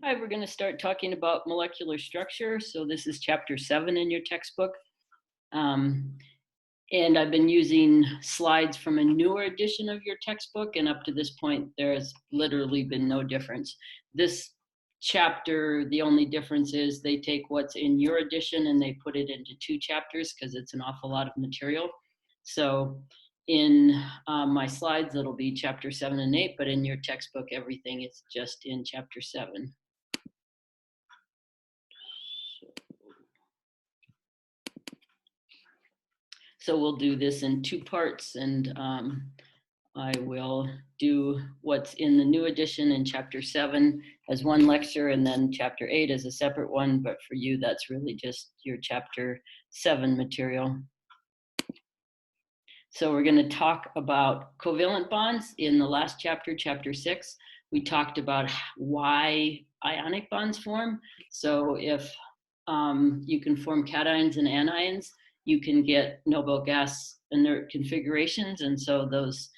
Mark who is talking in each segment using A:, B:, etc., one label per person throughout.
A: Hi, we're going to start talking about molecular structure. So this is chapter 7 in your textbook. Um, and I've been using slides from a newer edition of your textbook. And up to this point, there has literally been no difference. This chapter, the only difference is they take what's in your edition and they put it into 2 chapters because it's an awful lot of material. So in my slides, it'll be chapter 7 and 8, but in your textbook, everything is just in chapter 7. So we'll do this in 2 parts, and I will do what's in the new edition in chapter 7 as one lecture, and then chapter 8 as a separate one. But for you, that's really just your chapter 7 material. So we're going to talk about covalent bonds. In the last chapter, chapter 6, we talked about why ionic bonds form. So if you can form cations and anions, you can get noble gas inert configurations, and so those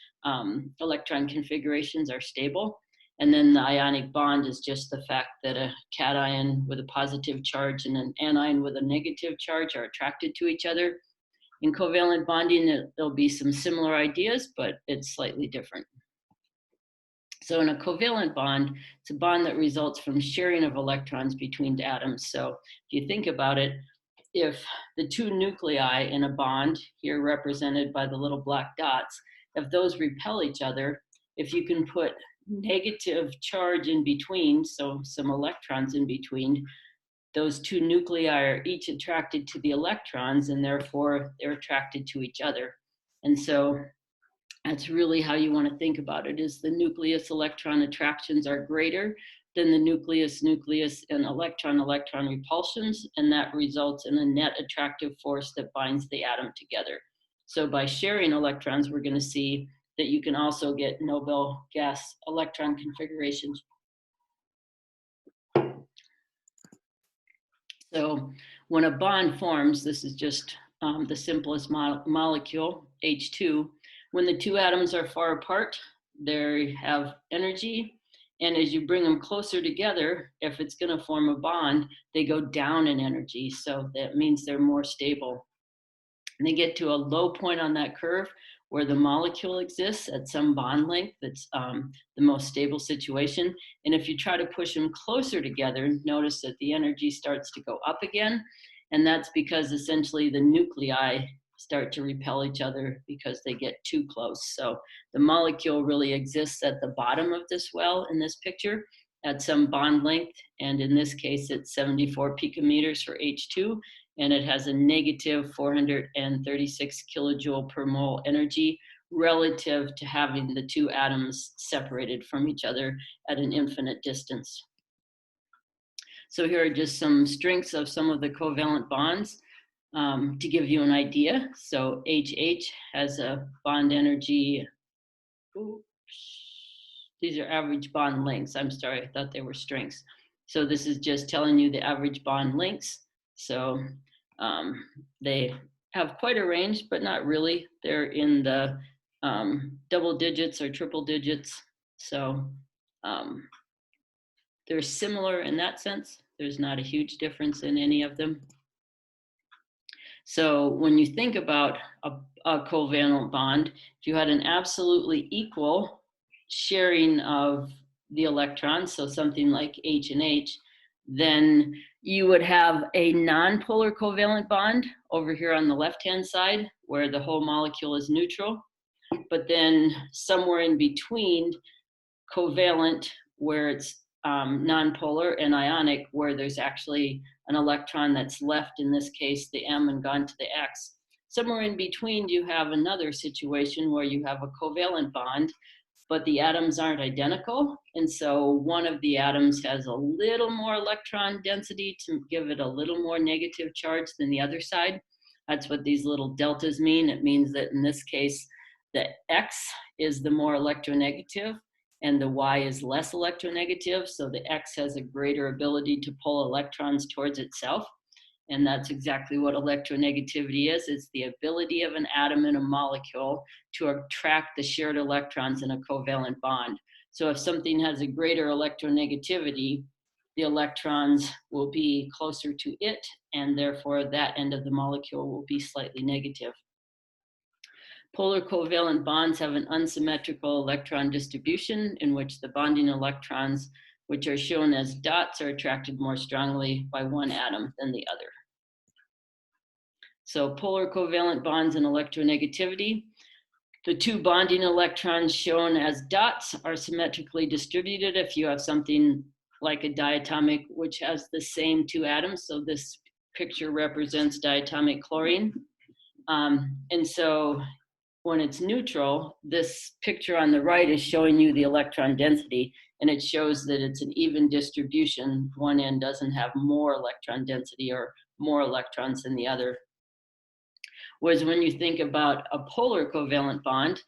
A: electron configurations are stable. And then the ionic bond is just the fact that a cation with a positive charge and an anion with a negative charge are attracted to each other. In covalent bonding, there'll be some similar ideas, but it's slightly different. So in a covalent bond, it's a bond that results from sharing of electrons between atoms. So if you think about it, if the 2 nuclei in a bond, here represented by the little black dots, if those repel each other, if you can put negative charge in between, so some electrons in between, those 2 nuclei are each attracted to the electrons, and therefore they're attracted to each other. And so that's really how you want to think about it, is the nucleus electron attractions are greater than the nucleus and electron repulsions, and that results in a net attractive force that binds the atom together. So by sharing electrons, we're going to see that you can also get noble gas electron configurations. So when a bond forms, this is just the simplest molecule, H2. When the 2 atoms are far apart, they have energy. And as you bring them closer together, if it's going to form a bond, they go down in energy. So that means they're more stable. And they get to a low point on that curve where the molecule exists at some bond length that's the most stable situation. And if you try to push them closer together, notice that the energy starts to go up again. And that's because essentially the nuclei start to repel each other because they get too close. So the molecule really exists at the bottom of this well in this picture at some bond length. And in this case, it's 74 picometers for H2. And it has a negative 436 kilojoule per mole energy relative to having the 2 atoms separated from each other at an infinite distance. So here are just some strengths of some of the covalent bonds to give you an idea. So HH has a bond energy, these are average bond lengths. I'm sorry, I thought they were strengths. So this is just telling you the average bond lengths. So they have quite a range, but not really. They're in the double digits or triple digits. So they're similar in that sense. There's not a huge difference in any of them. So when you think about a covalent bond, if you had an absolutely equal sharing of the electrons, so something like H and H, then you would have a nonpolar covalent bond over here on the left-hand side where the whole molecule is neutral. But then somewhere in between, covalent where it's nonpolar, and ionic where there's actually an electron that's left, in this case the M, and gone to the X. Somewhere in between you have another situation where you have a covalent bond, but the atoms aren't identical, and so one of the atoms has a little more electron density to give it a little more negative charge than the other side. That's what these little deltas mean. It means that in this case the X is the more electronegative and the Y is less electronegative, so the X has a greater ability to pull electrons towards itself. And that's exactly what electronegativity is. It's the ability of an atom in a molecule to attract the shared electrons in a covalent bond. So if something has a greater electronegativity, the electrons will be closer to it, and therefore that end of the molecule will be slightly negative. Polar covalent bonds have an unsymmetrical electron distribution in which the bonding electrons, which are shown as dots, are attracted more strongly by one atom than the other. So polar covalent bonds and electronegativity. The two bonding electrons shown as dots are symmetrically distributed if you have something like a diatomic which has the same two atoms. So this picture represents diatomic chlorine. And so when it's neutral, this picture on the right is showing you the electron density, and it shows that it's an even distribution. One end doesn't have more electron density or more electrons than the other. Whereas when you think about a polar covalent bond,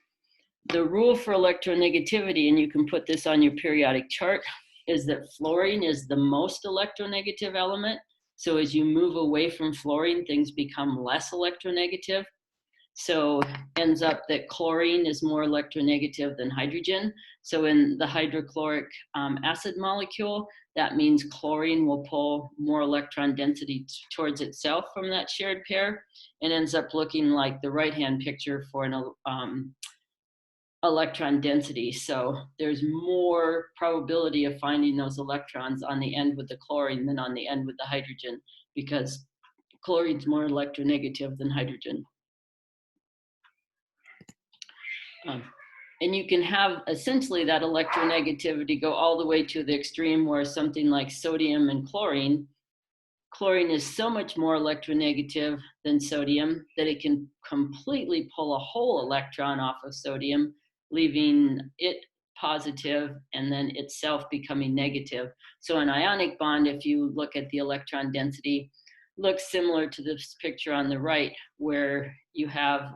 A: the rule for electronegativity, and you can put this on your periodic chart, is that fluorine is the most electronegative element. So as you move away from fluorine, things become less electronegative. So ends up that chlorine is more electronegative than hydrogen. So in the hydrochloric acid molecule, that means chlorine will pull more electron density towards itself from that shared pair, and ends up looking like the right-hand picture for an electron density. So there's more probability of finding those electrons on the end with the chlorine than on the end with the hydrogen, because chlorine's more electronegative than hydrogen. And you can have essentially that electronegativity go all the way to the extreme where something like sodium and chlorine is so much more electronegative than sodium that it can completely pull a whole electron off of sodium, leaving it positive and then itself becoming negative. So an ionic bond, if you look at the electron density, looks similar to this picture on the right, where you have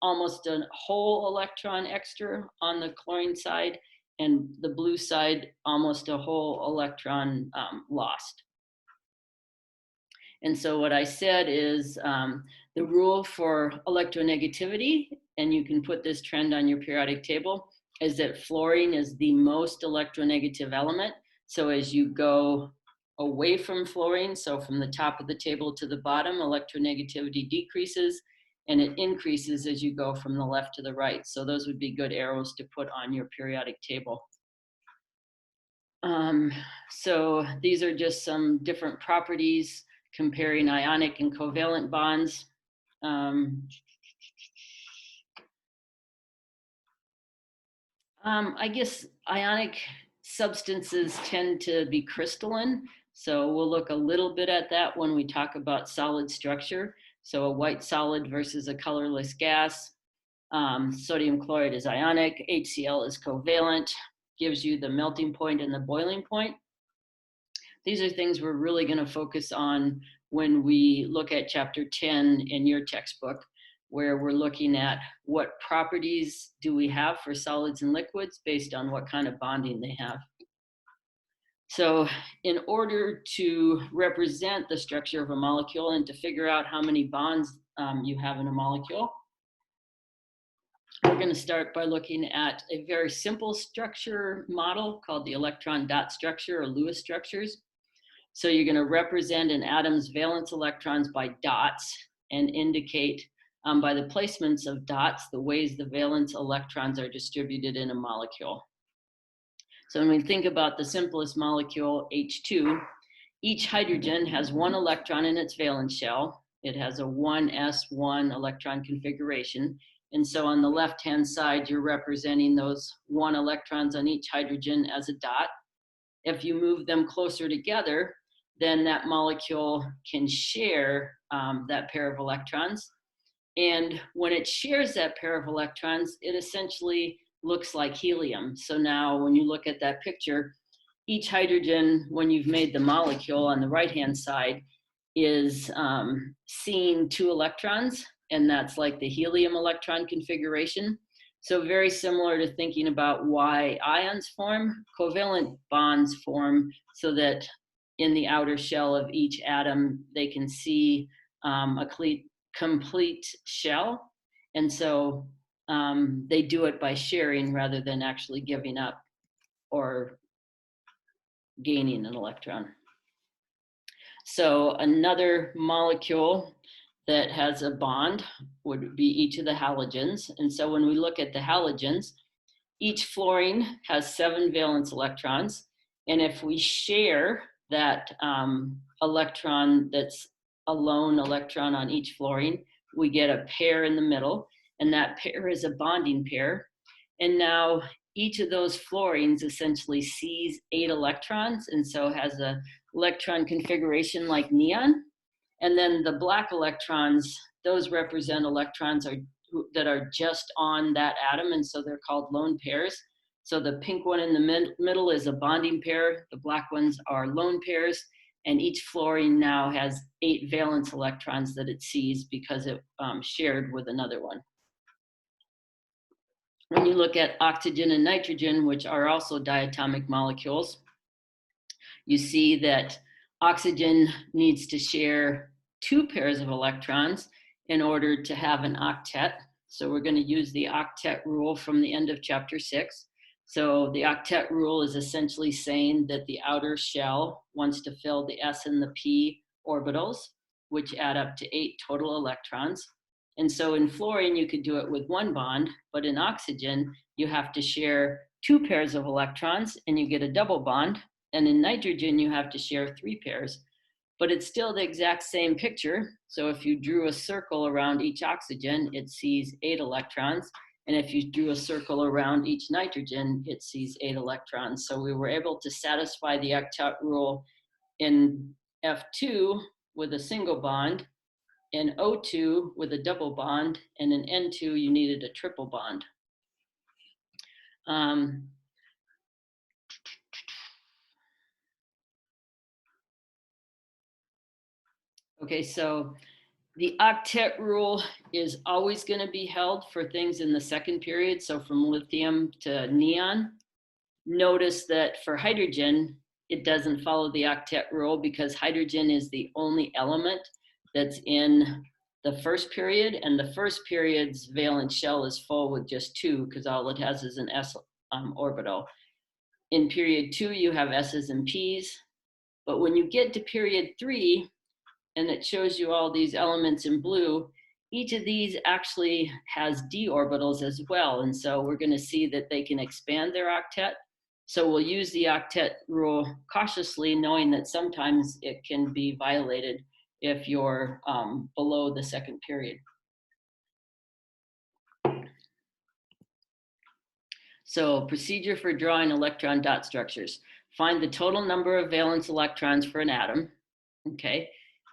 A: almost a whole electron extra on the chlorine side, and the blue side, almost a whole electron lost. And so what I said is the rule for electronegativity, and you can put this trend on your periodic table, is that fluorine is the most electronegative element. So as you go away from fluorine, so from the top of the table to the bottom, electronegativity decreases, and it increases as you go from the left to the right. So those would be good arrows to put on your periodic table. So these are just some different properties comparing ionic and covalent bonds. I guess ionic substances tend to be crystalline. So we'll look a little bit at that when we talk about solid structure. So a white solid versus a colorless gas. Sodium chloride is ionic, HCl is covalent, gives you the melting point and the boiling point. These are things we're really going to focus on when we look at chapter 10 in your textbook, where we're looking at what properties do we have for solids and liquids based on what kind of bonding they have. So in order to represent the structure of a molecule and to figure out how many bonds you have in a molecule, we're going to start by looking at a very simple structure model called the electron dot structure, or Lewis structures. So you're going to represent an atom's valence electrons by dots and indicate by the placements of dots the ways the valence electrons are distributed in a molecule. So when we think about the simplest molecule, H2, each hydrogen has one electron in its valence shell. It has a 1s1 electron configuration. And so on the left-hand side, you're representing those 1 electrons on each hydrogen as a dot. If you move them closer together, then that molecule can share that pair of electrons. And when it shares that pair of electrons, it essentially looks like helium. So now when you look at that picture, each hydrogen, when you've made the molecule on the right-hand side, is seeing 2 electrons, and that's like the helium electron configuration. So very similar to thinking about why ions form, covalent bonds form so that in the outer shell of each atom, they can see a complete shell. And so they do it by sharing rather than actually giving up or gaining an electron. So another molecule that has a bond would be each of the halogens. And so when we look at the halogens, each fluorine has 7 valence electrons. And if we share that electron that's a lone electron on each fluorine, we get a pair in the middle. And that pair is a bonding pair. And now each of those fluorines essentially sees 8 electrons, and so has an electron configuration like neon. And then the black electrons, those represent electrons that are just on that atom, and so they're called lone pairs. So the pink one in the middle is a bonding pair, the black ones are lone pairs, and each fluorine now has 8 valence electrons that it sees because it shared with another one. When you look at oxygen and nitrogen, which are also diatomic molecules, you see that oxygen needs to share 2 pairs of electrons in order to have an octet. So we're going to use the octet rule from the end of chapter 6. So the octet rule is essentially saying that the outer shell wants to fill the s and the p orbitals, which add up to 8 total electrons. And so in fluorine, you could do it with 1 bond, but in oxygen, you have to share 2 pairs of electrons and you get a double bond. And in nitrogen, you have to share 3 pairs, but it's still the exact same picture. So if you drew a circle around each oxygen, it sees 8 electrons. And if you drew a circle around each nitrogen, it sees 8 electrons. So we were able to satisfy the octet rule in F2 with a single bond, in O2 with a double bond, and in N2 you needed a triple bond. Okay, so the octet rule is always going to be held for things in the second period, so from lithium to neon. Notice that for hydrogen, it doesn't follow the octet rule because hydrogen is the only element that's in the first period, and the first period's valence shell is full with just 2 because all it has is an s orbital. In period 2, you have s's and p's, but when you get to period 3, and it shows you all these elements in blue, each of these actually has d orbitals as well, and so we're going to see that they can expand their octet. So we'll use the octet rule cautiously, knowing that sometimes it can be violated if you're below the second period. So procedure for drawing electron dot structures. Find the total number of valence electrons for an atom, okay?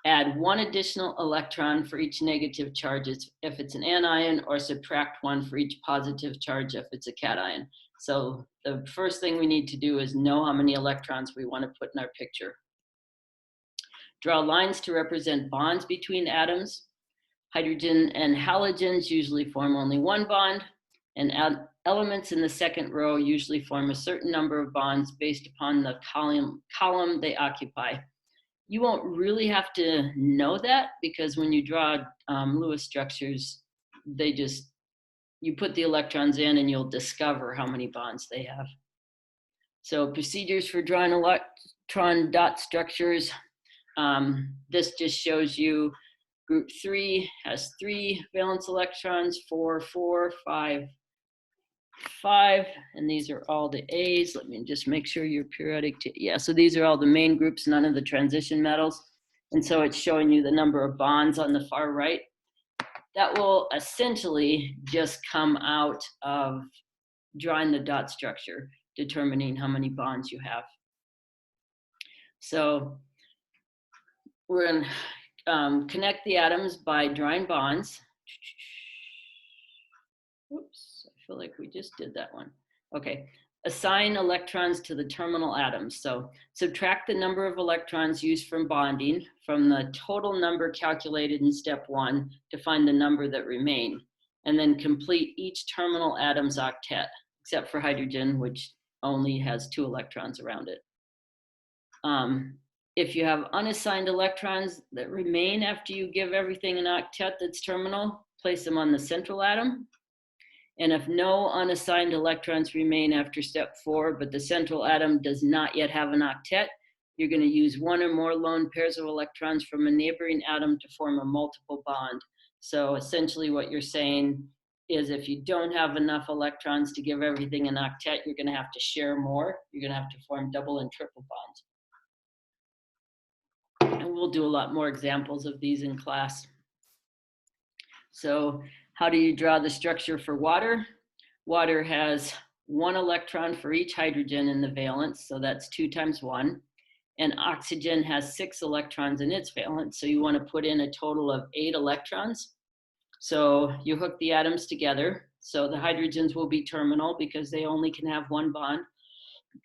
A: Add 1 additional electron for each negative charge if it's an anion, or subtract 1 for each positive charge if it's a cation. So the first thing we need to do is know how many electrons we want to put in our picture. Draw lines to represent bonds between atoms. Hydrogen and halogens usually form only 1 bond, and elements in the second row usually form a certain number of bonds based upon the column they occupy. You won't really have to know that because when you draw Lewis structures, you put the electrons in and you'll discover how many bonds they have. So procedures for drawing electron dot structures. This just shows you group 3 has 3 valence electrons, 4, 4, 5, 5, and these are all the A's. Let me just make sure you're periodic. Yeah, so these are all the main groups, none of the transition metals. And so it's showing you the number of bonds on the far right. That will essentially just come out of drawing the dot structure, determining how many bonds you have. So we're going to connect the atoms by drawing bonds. Oops, I feel like we just did that one. Okay, assign electrons to the terminal atoms. So subtract the number of electrons used from bonding from the total number calculated in step 1 to find the number that remain, and then complete each terminal atom's octet, except for hydrogen, which only has 2 electrons around it. If you have unassigned electrons that remain after you give everything an octet that's terminal, place them on the central atom. And if no unassigned electrons remain after step 4, but the central atom does not yet have an octet, you're going to use one or more lone pairs of electrons from a neighboring atom to form a multiple bond. So essentially what you're saying is if you don't have enough electrons to give everything an octet, you're going to have to share more. You're going to have to form double and triple bonds. And we'll do a lot more examples of these in class. So how do you draw the structure for water? Water has 1 electron for each hydrogen in the valence, so that's 2 times 1. And oxygen has 6 electrons in its valence, so you want to put in a total of 8 electrons. So you hook the atoms together. So the hydrogens will be terminal because they only can have 1 bond.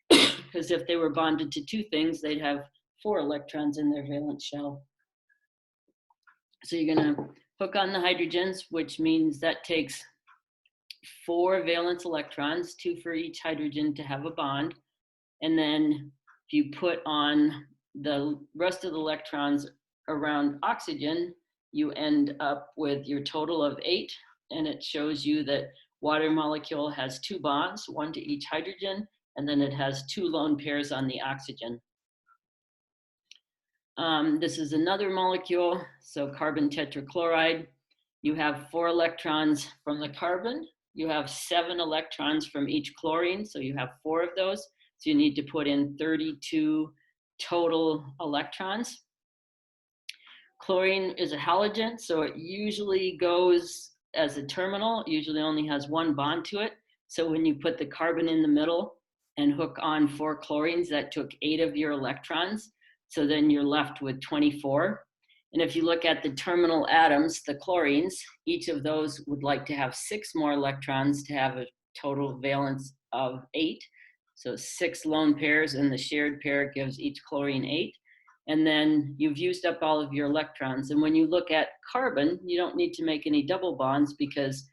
A: Because if they were bonded to 2 things, they'd have 4 electrons in their valence shell. So you're going to hook on the hydrogens, which means that takes 4 valence electrons, 2 for each hydrogen to have a bond. And then if you put on the rest of the electrons around oxygen, you end up with your total of 8. And it shows you that water molecule has 2 bonds, 1 to each hydrogen, and then it has 2 lone pairs on the oxygen. This is another molecule, so carbon tetrachloride. You have 4 electrons from the carbon. You have 7 electrons from each chlorine, so you have 4 of those. So you need to put in 32 total electrons. Chlorine is a halogen, so it usually goes as a terminal. It usually only has 1 bond to it. So when you put the carbon in the middle and hook on 4 chlorines, that took 8 of your electrons. So then you're left with 24. And if you look at the terminal atoms, the chlorines, each of those would like to have 6 more electrons to have a total valence of 8. So 6 lone pairs, and the shared pair gives each chlorine 8. And then you've used up all of your electrons. And when you look at carbon, you don't need to make any double bonds because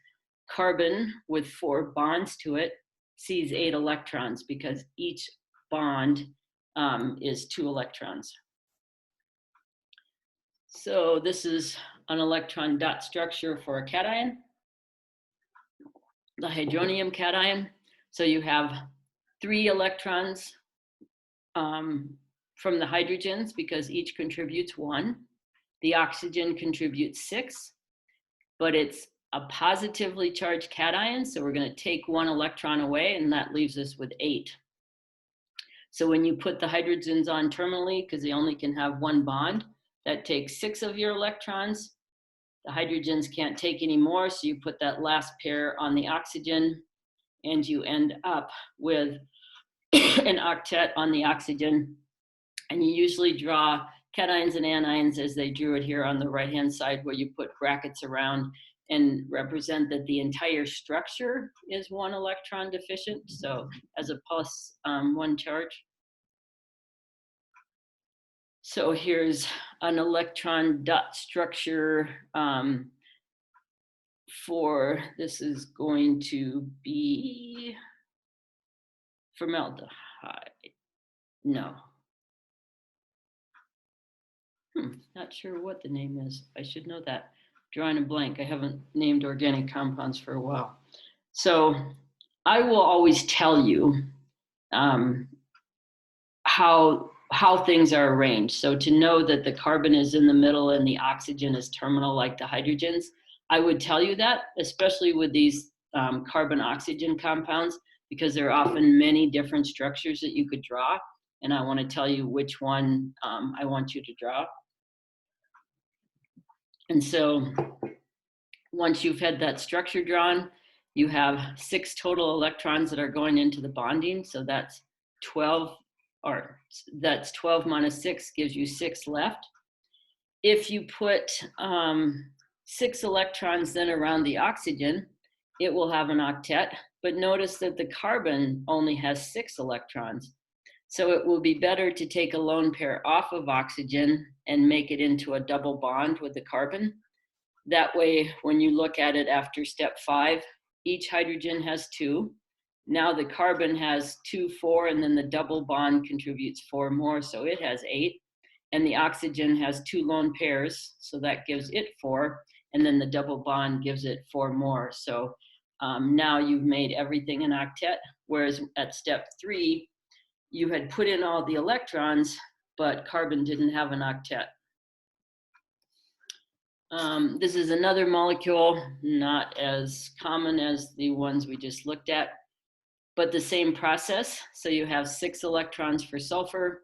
A: carbon with 4 bonds to it sees 8 electrons because each bond is 2 electrons. So this is an electron dot structure for a cation, the hydronium cation. So you have 3 electrons from the hydrogens because each contributes 1. The oxygen contributes 6, but it's a positively charged cation, so we're going to take 1 electron away, and that leaves us with 8. So when you put the hydrogens on terminally, because they only can have 1 bond, that takes 6 of your electrons. The hydrogens can't take any more, so you put that last pair on the oxygen, and you end up with an octet on the oxygen. And you usually draw cations and anions as they drew it here on the right-hand side, where you put brackets around and represent that the entire structure is 1 electron deficient, so as a plus 1 charge. So here's an electron dot structure for, this is going to be formaldehyde. No. Not sure what the name is. I should know that. Drawing a blank. I haven't named organic compounds for a while. So I will always tell you how things are arranged. So to know that the carbon is in the middle and the oxygen is terminal like the hydrogens, I would tell you that, especially with these carbon-oxygen compounds, because there are often many different structures that you could draw, and I want to tell you which one I want you to draw. And so once you've had that structure drawn, you have 6 total electrons that are going into the bonding. So that's 12, or that's 12 minus 6 gives you 6 left. If you put 6 electrons then around the oxygen, it will have an octet. But notice that the carbon only has 6 electrons. So it will be better to take a lone pair off of oxygen and make it into a double bond with the carbon. That way, when you look at it after step 5, each hydrogen has 2. Now the carbon has 2, 4, and then the double bond contributes 4 more, so it has 8. And the oxygen has 2 lone pairs, so that gives it 4. And then the double bond gives it 4 more. So now you've made everything an octet, whereas at step 3, you had put in all the electrons, but carbon didn't have an octet. This is another molecule, not as common as the ones we just looked at, but the same process. So you have 6 electrons for sulfur.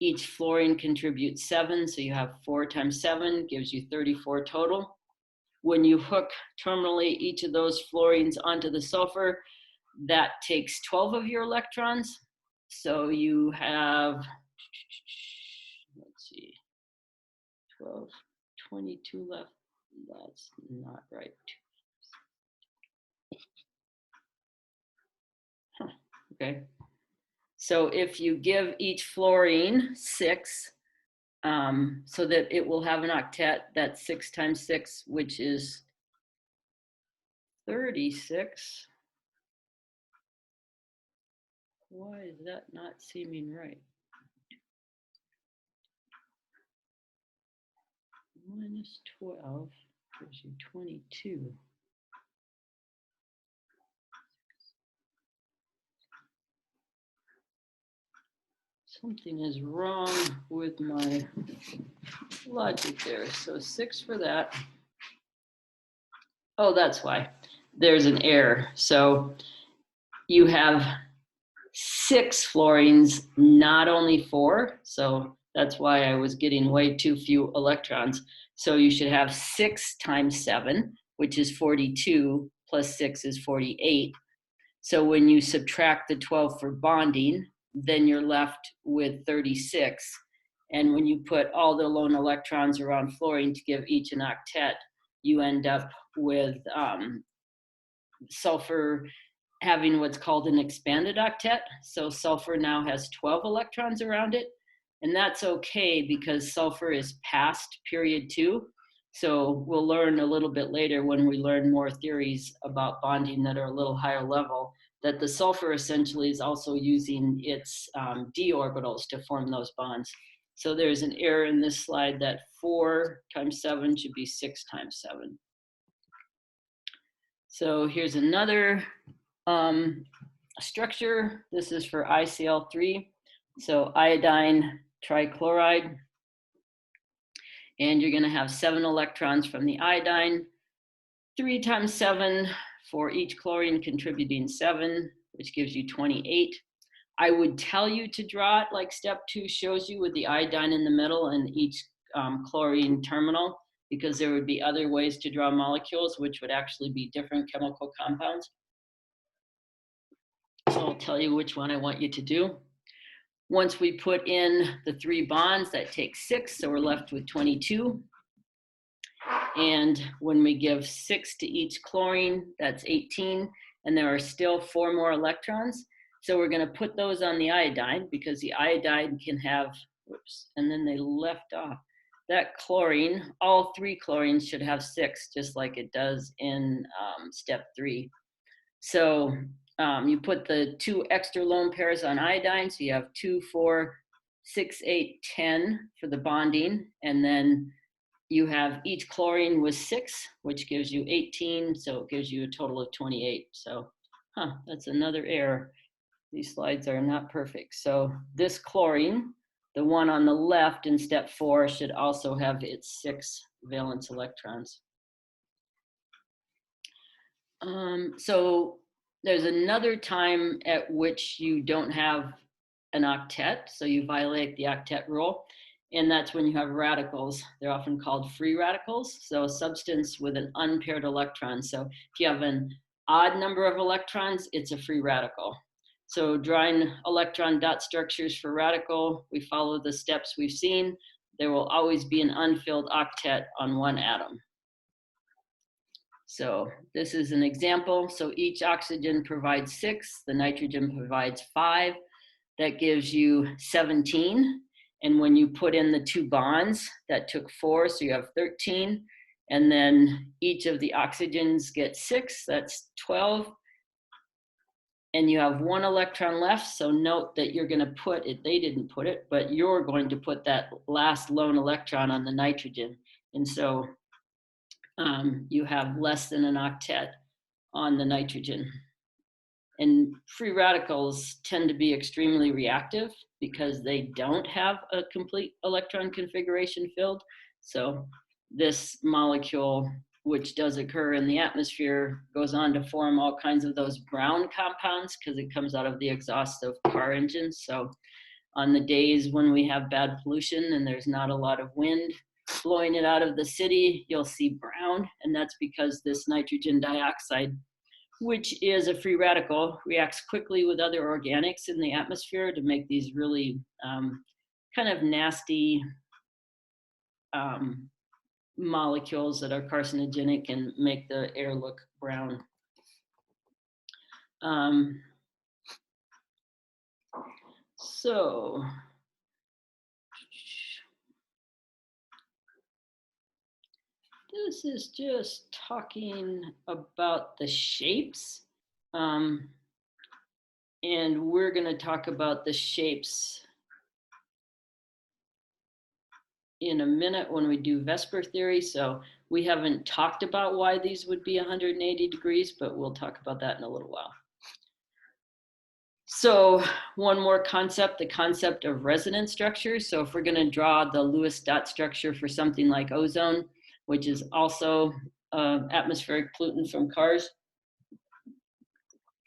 A: Each fluorine contributes 7, so you have 4 times 7 gives you 34 total. When you hook terminally each of those fluorines onto the sulfur, that takes 12 of your electrons. So you have, let's see, 12, 22 left. That's not right. Okay. So if you give each fluorine 6, so that it will have an octet, that's 6 times 6, which is 36. Why is that not seeming right? Minus 12 gives you 22. Something is wrong with my logic there. So 6 for that. Oh, that's why. There's an error. So you have 6 fluorines, not only 4. So that's why I was getting way too few electrons. So you should have 6 times 7, which is 42, plus 6 is 48. So when you subtract the 12 for bonding, then you're left with 36. And when you put all the lone electrons around fluorine to give each an octet, you end up with sulfur having what's called an expanded octet. So sulfur now has 12 electrons around it. And that's okay because sulfur is past period 2. So we'll learn a little bit later when we learn more theories about bonding that are a little higher level, that the sulfur essentially is also using its d orbitals to form those bonds. So there's an error in this slide that 4 times 7 should be 6 times 7. So here's another structure. This is for ICl3. So iodine trichloride. And you're going to have 7 electrons from the iodine, 3 times 7 for each chlorine contributing 7, which gives you 28. I would tell you to draw it like step 2 shows you, with the iodine in the middle and each chlorine terminal, because there would be other ways to draw molecules, which would actually be different chemical compounds. So I'll tell you which one I want you to do. Once we put in the 3 bonds, that takes 6, so we're left with 22. And when we give 6 to each chlorine, that's 18, and there are still 4 more electrons. So we're going to put those on the iodine, because the iodine can have, whoops, and then they left off. That chlorine, all 3 chlorines should have 6, just like it does in step 3. So you put the 2 extra lone pairs on iodine, so you have 2, 4, 6, 8, 10 for the bonding, and then you have each chlorine with 6, which gives you 18, so it gives you a total of 28. So, that's another error. These slides are not perfect. So this chlorine, the one on the left in step 4, should also have its 6 valence electrons. So there's another time at which you don't have an octet, so you violate the octet rule, and that's when you have radicals. They're often called free radicals, so a substance with an unpaired electron. So if you have an odd number of electrons, it's a free radical. So drawing electron dot structures for radical, we follow the steps we've seen. There will always be an unfilled octet on one atom. So this is an example. So each oxygen provides 6, the nitrogen provides 5. That gives you 17. And when you put in the 2 bonds, that took 4, so you have 13. And then each of the oxygens gets 6, that's 12. And you have 1 electron left, so note that you're going to put it, they didn't put it, but you're going to put that last lone electron on the nitrogen. And so you have less than an octet on the nitrogen. And free radicals tend to be extremely reactive because they don't have a complete electron configuration filled. So this molecule, which does occur in the atmosphere, goes on to form all kinds of those brown compounds because it comes out of the exhaust of car engines. So on the days when we have bad pollution and there's not a lot of wind blowing it out of the city, you'll see brown, and that's because this nitrogen dioxide, which is a free radical, reacts quickly with other organics in the atmosphere to make these really kind of nasty molecules that are carcinogenic and make the air look brown. So this is just talking about the shapes. And we're going to talk about the shapes in a minute when we do VSEPR theory. So we haven't talked about why these would be 180 degrees, but we'll talk about that in a little while. So one more concept, the concept of resonance structures. So if we're going to draw the Lewis dot structure for something like ozone, which is also atmospheric pollutant from cars,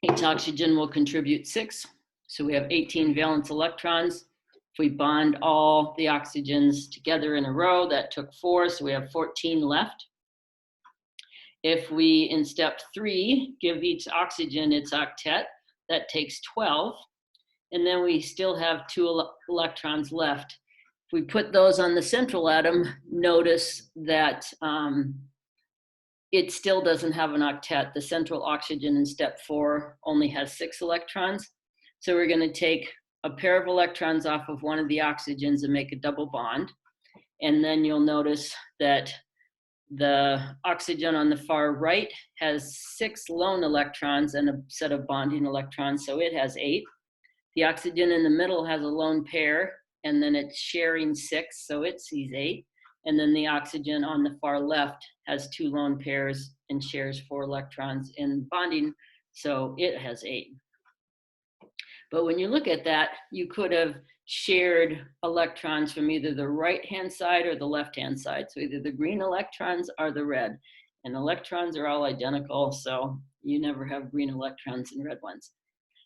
A: each oxygen will contribute 6. So we have 18 valence electrons. If we bond all the oxygens together in a row, that took 4, so we have 14 left. If we, in step 3, give each oxygen its octet, that takes 12. And then we still have 2 electrons left. If we put those on the central atom, notice that it still doesn't have an octet. The central oxygen in step 4 only has 6 electrons. So we're going to take a pair of electrons off of one of the oxygens and make a double bond. And then you'll notice that the oxygen on the far right has 6 lone electrons and a set of bonding electrons, so it has 8. The oxygen in the middle has a lone pair, and then it's sharing 6, so it sees 8. And then the oxygen on the far left has 2 lone pairs and shares 4 electrons in bonding, so it has 8. But when you look at that, you could have shared electrons from either the right-hand side or the left-hand side. So either the green electrons or the red. And electrons are all identical, so you never have green electrons and red ones.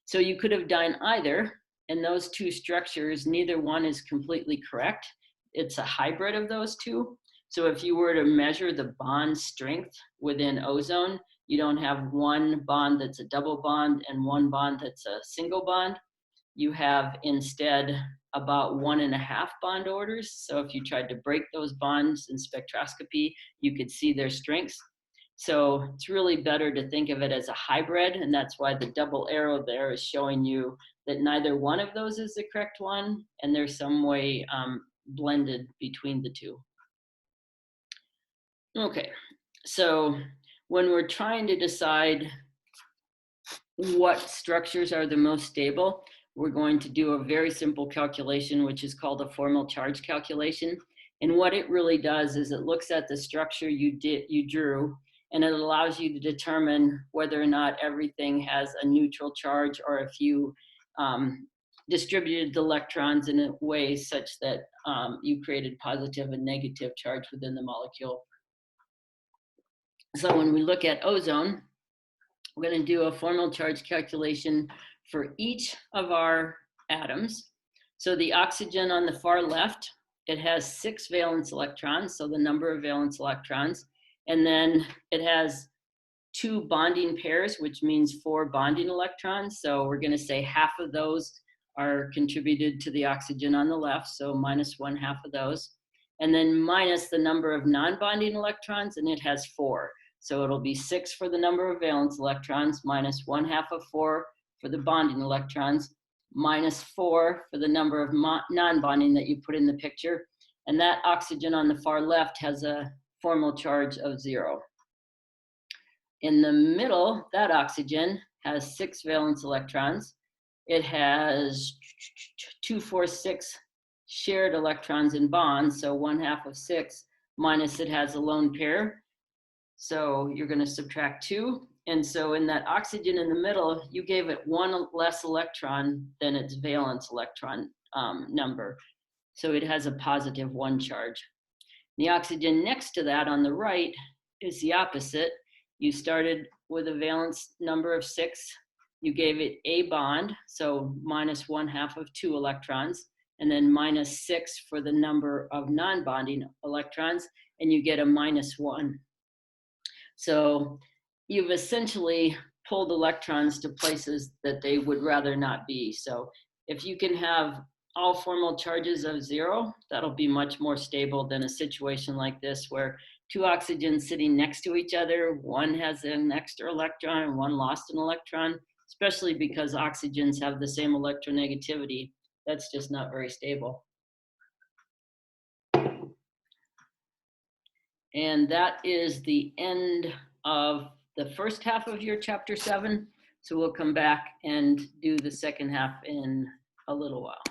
A: So you could have done either, and those two structures, neither one is completely correct. It's a hybrid of those two. So if you were to measure the bond strength within ozone, you don't have one bond that's a double bond and one bond that's a single bond. You have instead about 1.5 bond orders. So if you tried to break those bonds in spectroscopy, you could see their strengths. So it's really better to think of it as a hybrid, and that's why the double arrow there is showing you that neither one of those is the correct one, and there's some way blended between the two. Okay, so when we're trying to decide what structures are the most stable, we're going to do a very simple calculation, which is called a formal charge calculation. And what it really does is it looks at the structure you drew, and it allows you to determine whether or not everything has a neutral charge, or if you distributed the electrons in a way such that you created positive and negative charge within the molecule. So when we look at ozone, we're going to do a formal charge calculation for each of our atoms. So the oxygen on the far left, it has 6 valence electrons, so the number of valence electrons. And then it has 2 bonding pairs, which means 4 bonding electrons. So we're going to say half of those are contributed to the oxygen on the left, so minus 1/2 of those. And then minus the number of non-bonding electrons, and it has 4. So it'll be 6 for the number of valence electrons, minus 1/2 of 4 for the bonding electrons, minus 4 for the number of non-bonding that you put in the picture. And that oxygen on the far left has a formal charge of 0. In the middle, that oxygen has 6 valence electrons. It has 2, 4, 6 shared electrons in bonds, so 1/2 of 6, minus it has a lone pair. So you're going to subtract 2, And so in that oxygen in the middle, you gave it one less electron than its valence electron number. So it has a positive 1 charge. The oxygen next to that on the right is the opposite. You started with a valence number of 6. You gave it a bond, so minus 1/2 of 2 electrons, and then minus 6 for the number of non-bonding electrons, and you get a -1. So you've essentially pulled electrons to places that they would rather not be. So if you can have all formal charges of 0, that'll be much more stable than a situation like this where 2 oxygens sitting next to each other, one has an extra electron and one lost an electron, especially because oxygens have the same electronegativity. That's just not very stable. And that is the end of the first half of your chapter 7. So we'll come back and do the second half in a little while.